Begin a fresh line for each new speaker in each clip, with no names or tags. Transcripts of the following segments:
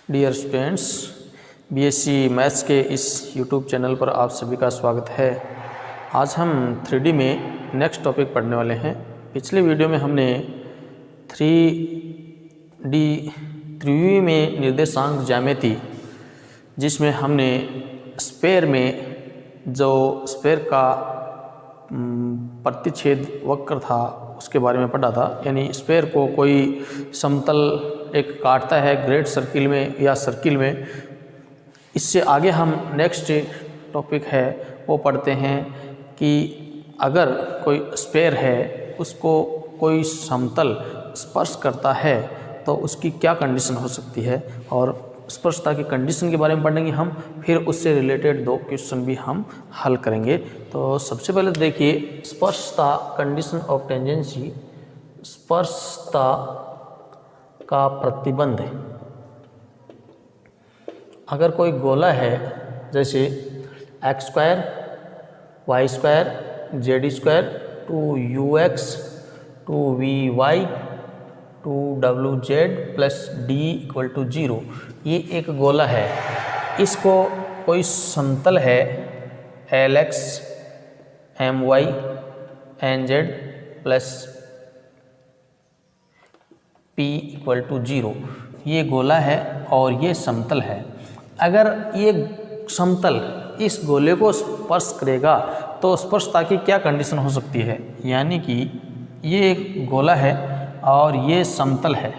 Dear students, BSc maths के इस YouTube channel पर आप सभी का स्वागत है। आज हम 3D में नेक्स्ट टॉपिक पढ़ने वाले हैं। पिछले वीडियो में हमने 3D त्रिविमीय में निर्देशांक ज्यामिति, जिसमें हमने स्फेयर में जो स्फेयर का प्रतिच्छेद वक्र था उसके बारे में पढ़ा था। यानी स्फेयर को कोई समतल एक काटता है ग्रेड सर्किल में या सर्किल में। इससे आगे हम नेक्स्ट टॉपिक है वो पढ़ते हैं कि अगर कोई स्फेयर है उसको कोई समतल स्पर्श करता है तो उसकी क्या कंडीशन हो सकती है, और स्पर्शता की कंडीशन के बारे में पढ़ेंगे हम। फिर उससे रिलेटेड 2 क्वेश्चन भी हम हल करेंगे। तो सबसे पहले देखिए स्पर्शता, कंडीशन ऑफ टेंजेंसी, स्पर्शता का प्रतिबंध। अगर कोई गोला है जैसे x² y² z² 2ux 2vy 2wz plus d = 0, ये एक गोला है। इसको कोई समतल है lx my nz plus p = 0, ये गोला है और ये समतल है। अगर ये समतल इस गोले को स्पर्श करेगा तो स्पर्शता की क्या कंडीशन हो सकती है। यानी कि ये एक गोला है और ये समतल है।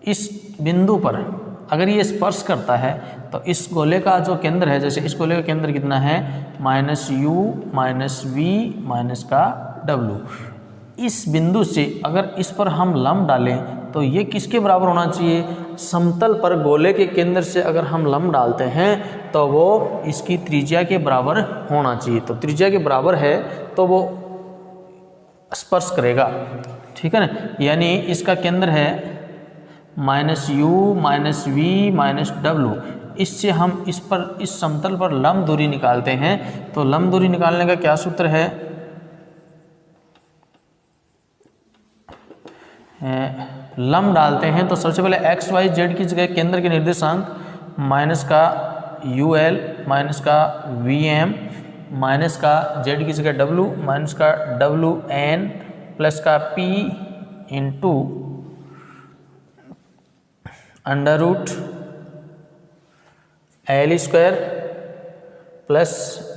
इस बिंदु पर अगर ये स्पर्श करता है तो इस गोले का जो केंद्र है, जैसे इस गोले का केंद्र कितना है -u -v -w, इस बिंदु से अगर इस पर हम लंब डालें तो ये किसके बराबर होना चाहिए। समतल पर गोले के केंद्र से अगर हम लंब डालते हैं तो वो इसकी त्रिज्या के बराबर होना चाहिए। तो त्रिज्या के बराबर है तो वो स्पर्श करेगा, ठीक है ना। यानी इसका केंद्र है -u -v -w। इससे हम इस समतल पर लंब दूरी निकालते हैं। तो लंब दूरी निकालने का क्या सूत्र है, लंब डालते हैं तो सबसे पहले x y z की जगह केंद्र के निर्देशांक माइनस का ul माइनस का vm माइनस का z की जगह w माइनस का wn प्लस का p into √ l² plus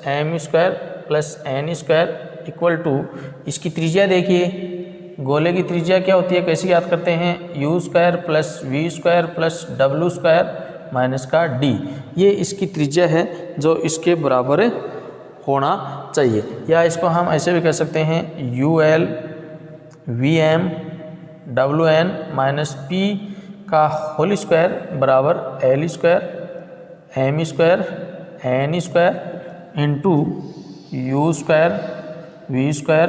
m² plus n² equal to, इसकी त्रिज्या देखिए, गोले की त्रिज्या क्या होती है, कैसे याद करते हैं, u² plus v² plus w² minus का d। ये इसकी त्रिज्या है जो इसके बराबर होना चाहिए। या इसको हम ऐसे भी कह सकते हैं ul vm wn minus p का होल स्क्वायर बराबर l² m² n² into u² v²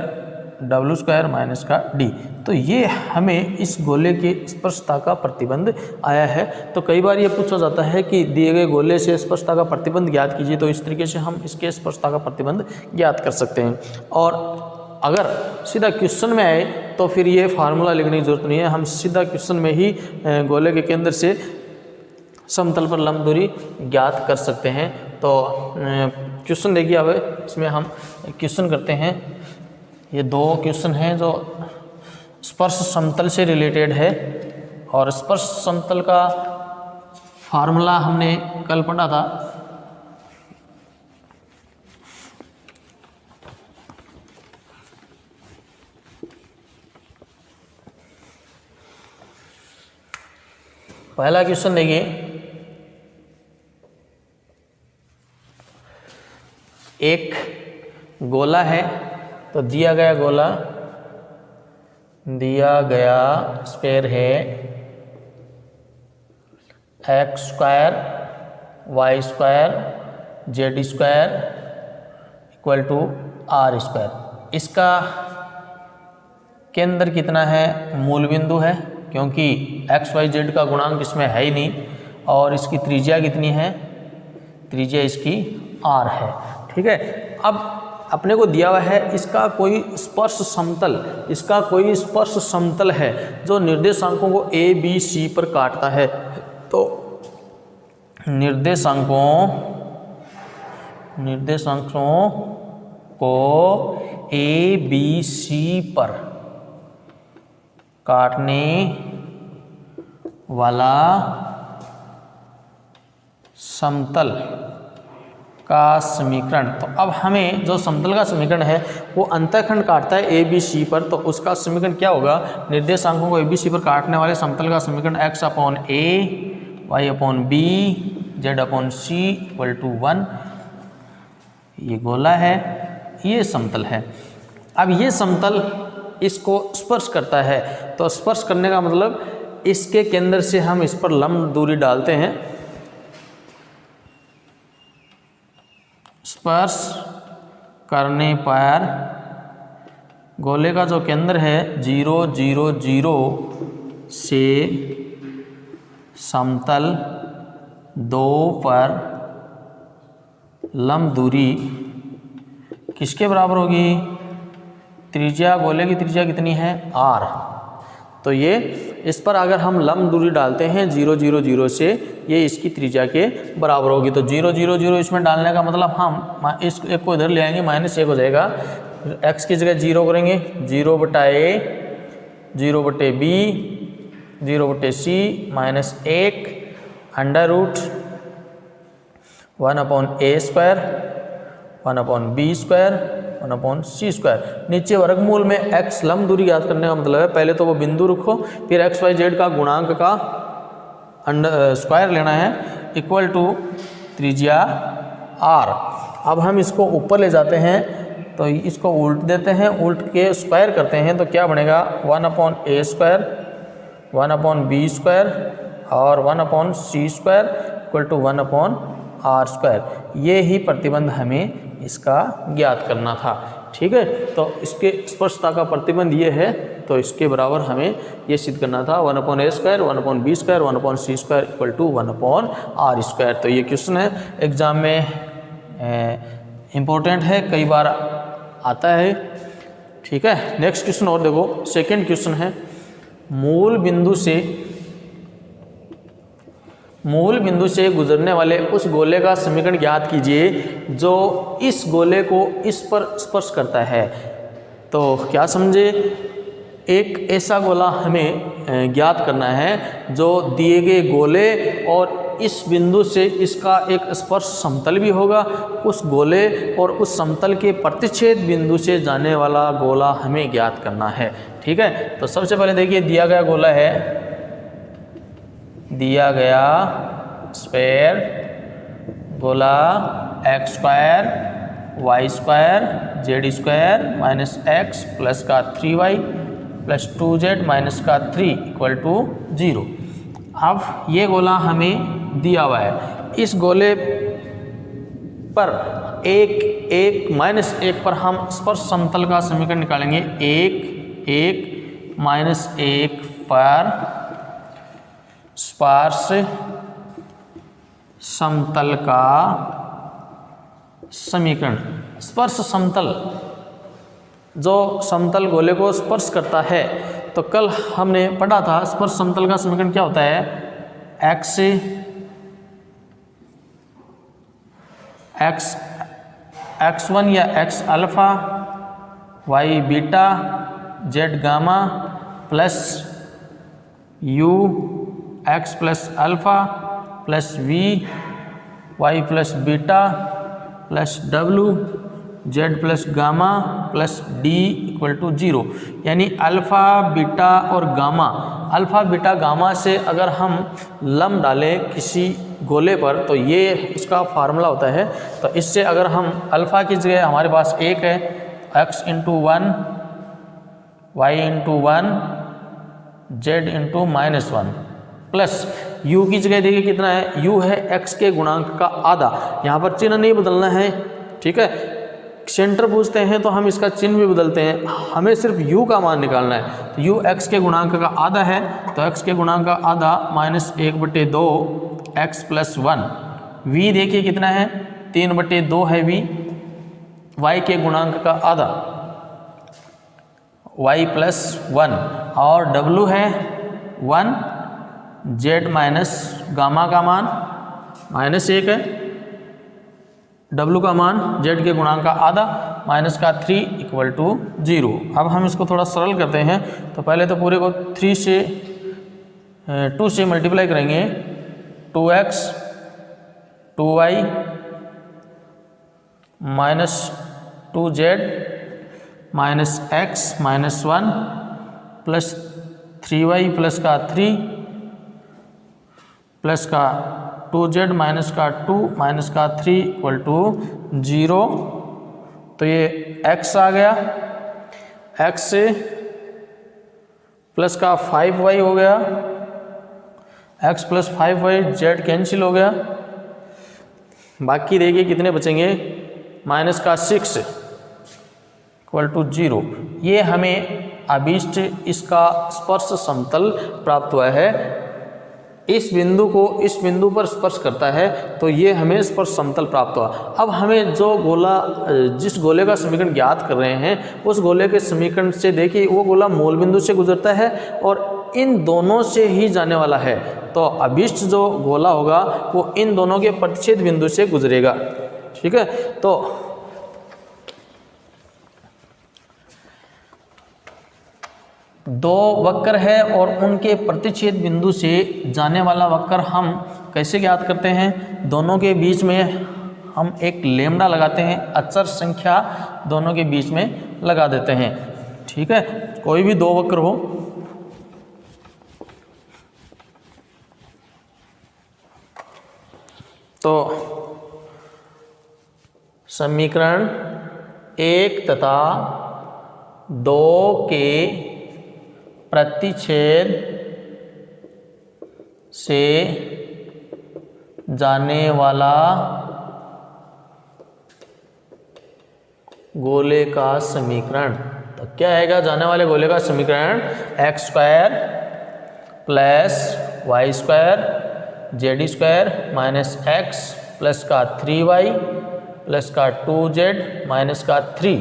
w² minus का d। तो ये हमें इस गोले के स्पर्शता का प्रतिबंध आया है। तो कई बार ये पूछा जाता है कि दिए गए गोले से स्पर्शता का प्रतिबंध ज्ञात कीजिए। तो इस तरीके से हम इसके स्पर्शता का प्रतिबंध ज्ञात कर सकते हैं। और अगर सीधा क्वेश्चन में आए तो फिर ये फार्मूला लिखने की जरूरत नहीं है, हम सीधा क्वेश्चन में ही गोले के केंद्र से समतल पर लंब दूरी ज्ञात कर सकते हैं। तो क्वेश्चन देखिए, अब इसमें हम क्वेश्चन करते हैं। ये 2 क्वेश्चन हैं जो स्पर्श समतल से रिलेटेड है, और स्पर्श समतल का फार्मूला हमने कल पढ़ा था। पहला क्वेश्चन देखिए, एक गोला है। तो दिया गया गोला, दिया गया स्फेयर है x² y² z² equal to r²। इसका केंद्र कितना है, मूल बिंदु है, क्योंकि x y z का गुणांक इसमें है ही नहीं। और इसकी त्रिज्या कितनी है, त्रिज्या इसकी r है, ठीक है। अब अपने को दिया हुआ है इसका कोई स्पर्श समतल, इसका कोई स्पर्श समतल है जो निर्देशांकों को a b c पर काटता है। तो निर्देशांकों को ए बी सी पर काटने वाला समतल का समीकरण। तो अब हमें जो समतल का समीकरण है वो अंतःखंड काटता है ए बी सी पर, तो उसका समीकरण क्या होगा? निर्देशांकों को ए बी सी पर काटने वाले समतल का समीकरण x upon A Y upon B Z upon C equal to 1। ये गोला है, ये समतल है। अब ये समतल इसको स्पर्श करता है, तो स्पर्श करने का मतलब इसके केंद्र से हम इस पर लंब दूरी डालते हैं। स्पर्श करने पर गोले का जो केंद्र है 0 0 0 से समतल 2 पर लंब दूरी किसके बराबर होगी? त्रिज्या, गोले की त्रिज्या कितनी है? r। तो ये इस पर अगर हम लंब दूरी डालते हैं 0 0 0 से, ये इसकी त्रिज्या के बराबर होगी। तो 0 0 0 इसमें डालने का मतलब हम इस एक को इधर ले आएंगे, -1 हो जाएगा। x की जगह 0 करेंगे, 0 बटा a 0 बटे b 0 बटे c -1 under root 1 upon a square 1 upon b square 1 upon C square. नीचे वर्गमूल में x लंब दूरी याद करने का मतलब है पहले तो वो बिंदु रखो, फिर x y z का गुणांक का स्क्वायर लेना है इक्वल टू त्रिज्या r। अब हम इसको ऊपर ले जाते हैं तो इसको उल्ट देते हैं, उल्ट के स्क्वायर करते हैं तो क्या बनेगा? 1 upon a square 1 upon b square और 1 upon C square equal to 1 upon r square. ये ही प्रतिबंध हमें इसका ज्ञात करना था। ठीक है, तो इसके स्पर्शता का प्रतिबंध ये है, तो इसके बराबर हमें ये सिद्ध करना था 1 upon A square 1 upon B square 1 upon C square equal to 1 upon R square. तो ये क्वेश्चन है, एग्जाम में इम्पोर्टेंट है, कई बार आता है। ठीक है, नेक्स्ट क्वेश्चन और देखो, सेकेंड क्वेश्चन है मूल बिंदु से गुजरने वाले उस गोले का समीकरण ज्ञात कीजिए जो इस गोले को इस पर स्पर्श करता है। तो क्या समझे, एक ऐसा गोला हमें ज्ञात करना है जो दिए गए गोले और इस बिंदु से इसका एक स्पर्श समतल भी होगा, उस गोले और उस समतल के प्रतिच्छेद बिंदु से जाने वाला गोला हमें ज्ञात करना है। ठीक है, तो सबसे पहले देखिए दिया गया गोला है, दिया गया स्क्वायर गोला x square y square z square minus x plus का 3y प्लस 2z माइनस का 3 इक्वल टू 0। अब ये गोला हमें दिया हुआ है, इस गोले पर -1 पर हम स्पर्श समतल का समीकरण निकालेंगे। 1 -1 पर स्पर्श समतल का समीकरण। स्पर्श समतल जो समतल गोले को स्पर्श करता है, तो कल हमने पढ़ा था स्पर्श समतल का समीकरण क्या होता है? x1 या x alpha y beta z gamma plus u x plus alpha plus v y plus beta plus w z plus gamma plus d equal to 0। यानी अल्फ़ा बीटा और गामा, अल्फ़ा बीटा गामा से अगर हम लंब डालें किसी गोले पर तो ये इसका फार्मूला होता है। तो इससे अगर हम अल्फ़ा की जगह हमारे पास 1 है, x into 1 y into 1 z into -1 plus u की जगह देखिए कितना है, u है x के गुणांक का आधा। यहाँ पर चिन्ह नहीं बदलना है। ठीक है, सेंटर पूछते हैं तो हम इसका चिन्ह भी बदलते हैं, हमें सिर्फ u का मान निकालना है। तो u x के गुणांक का आधा है, तो x के गुणांक का आधा -1/2 x प्लस 1। v देखिए कितना है, 3/2 है v, y के गुणांक का आधा y प्लस 1 और w है 1, z माइनस गामा का मान -1 है, W का मान Z के गुणांक का आधा माइनस का 3 इक्वल टू 0। अब हम इसको थोड़ा सरल करते हैं, तो पहले तो पूरे को 2 से मल्टीप्लाई करेंगे, 2x 2y minus 2z minus x minus 1 plus 3y plus का 3 प्लस का 2z माइनस का 2 माइनस का 3 इक्वल टू 0। तो ये x आ गया, x से प्लस का 5y हो गया, x plus 5y z cancel हो गया, बाकी देखिए कितने बचेंगे, माइनस का 6 इक्वल टू 0। ये हमें अभीष्ट इसका स्पर्श समतल प्राप्त हुआ है। इस बिंदु को इस बिंदु पर स्पर्श करता है तो ये हमें स्पर्श समतल प्राप्त हुआ। अब हमें जो गोला, जिस गोले का समीकरण ज्ञात कर रहे हैं, उस गोले के समीकरण से देखिए वो गोला मूल बिंदु से गुजरता है और इन दोनों से ही जाने वाला है। तो अभीष्ट जो गोला होगा वो इन दोनों के प्रतिच्छेद बिंदु से गुजरेगा। ठीक है, तो दो वक्र है और उनके प्रतिच्छेद बिंदु से जाने वाला वक्र हम कैसे ज्ञात करते हैं? दोनों के बीच में हम एक लेमड़ा लगाते हैं, अचर संख्या दोनों के बीच में लगा देते हैं। ठीक है, कोई भी दो वक्र हो, तो समीकरण 1 तथा 2 के प्रतिच्छेद से जाने वाला गोले का समीकरण, तो क्या आएगा? जाने वाले गोले का समीकरण x² plus y² z² minus x plus का 3y प्लस का 2z माइनस का 3।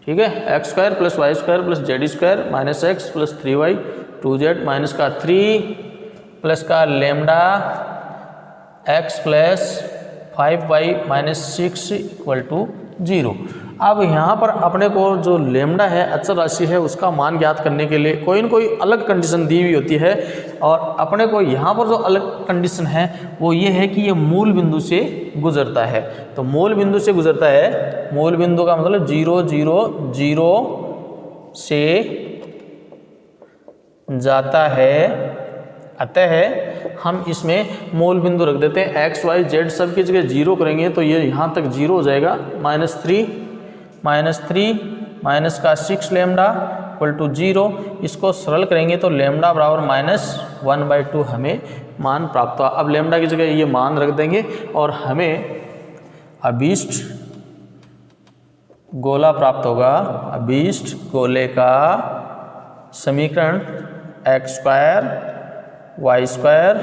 ठीक है, x² plus y² plus z² minus x प्लस 3y 2z माइनस का 3 प्लस का lambda x plus 5y minus 6 equal to 0। अब यहाँ पर अपने को जो लेमड़ा है, अचर राशि है, उसका मान ज्ञात करने के लिए कोई न कोई अलग कंडीशन दी हुई होती है। और अपने को यहाँ पर जो अलग कंडीशन है वो ये है कि ये मूल बिंदु से गुजरता है। तो मूल बिंदु से गुजरता है, मूल बिंदु का मतलब 0 0 0 से जाता है। अतः हम इसमें मूल बिंदु रख देते हैं, x y z सब की जगह 0 करेंगे तो ये यहाँ तक 0 हो जाएगा। -3 माइनस का 6 लेमड़ा इक्वल टू 0। इसको सरल करेंगे तो लेमड़ा बराबर -1/2 हमें मान प्राप्त हुआ। अब लेमड़ा की जगह ये मान रख देंगे और हमें अभीष्ट गोला प्राप्त होगा। अभीष्ट गोले का समीकरण x² y²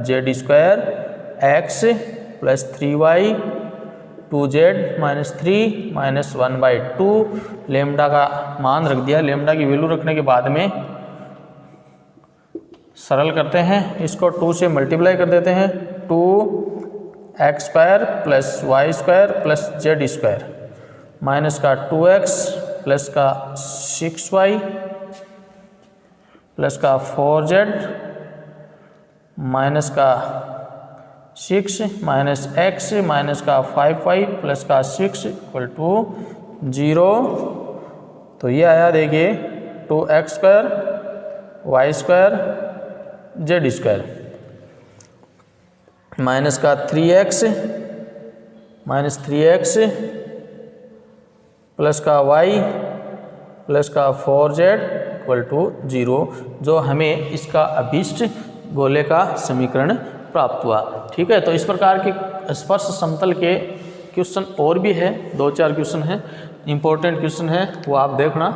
z² x प्लस 3y 2z minus 3 minus 1/2 lambda का मान रख दिया। लेमड़ा की वैल्यू रखने के बाद में सरल करते हैं, इसको 2 से मल्टीप्लाई कर देते हैं। 2x² plus y² plus z² minus का 2x प्लस का 6y प्लस का 4z माइनस का 6 माइनस x माइनस का 5y प्लस का 6 इक्वल टू 0। तो ये आया देखिए 2x² y² z² माइनस का 3x प्लस का y प्लस का 4z इक्वल टू 0, जो हमें इसका अभीष्ट गोले का समीकरण प्राप्त हुआ। ठीक है, तो इस प्रकार के स्पर्श समतल के क्वेश्चन और भी है, 2-4 क्वेश्चन हैं, इंपॉर्टेंट क्वेश्चन है, वो आप देखना।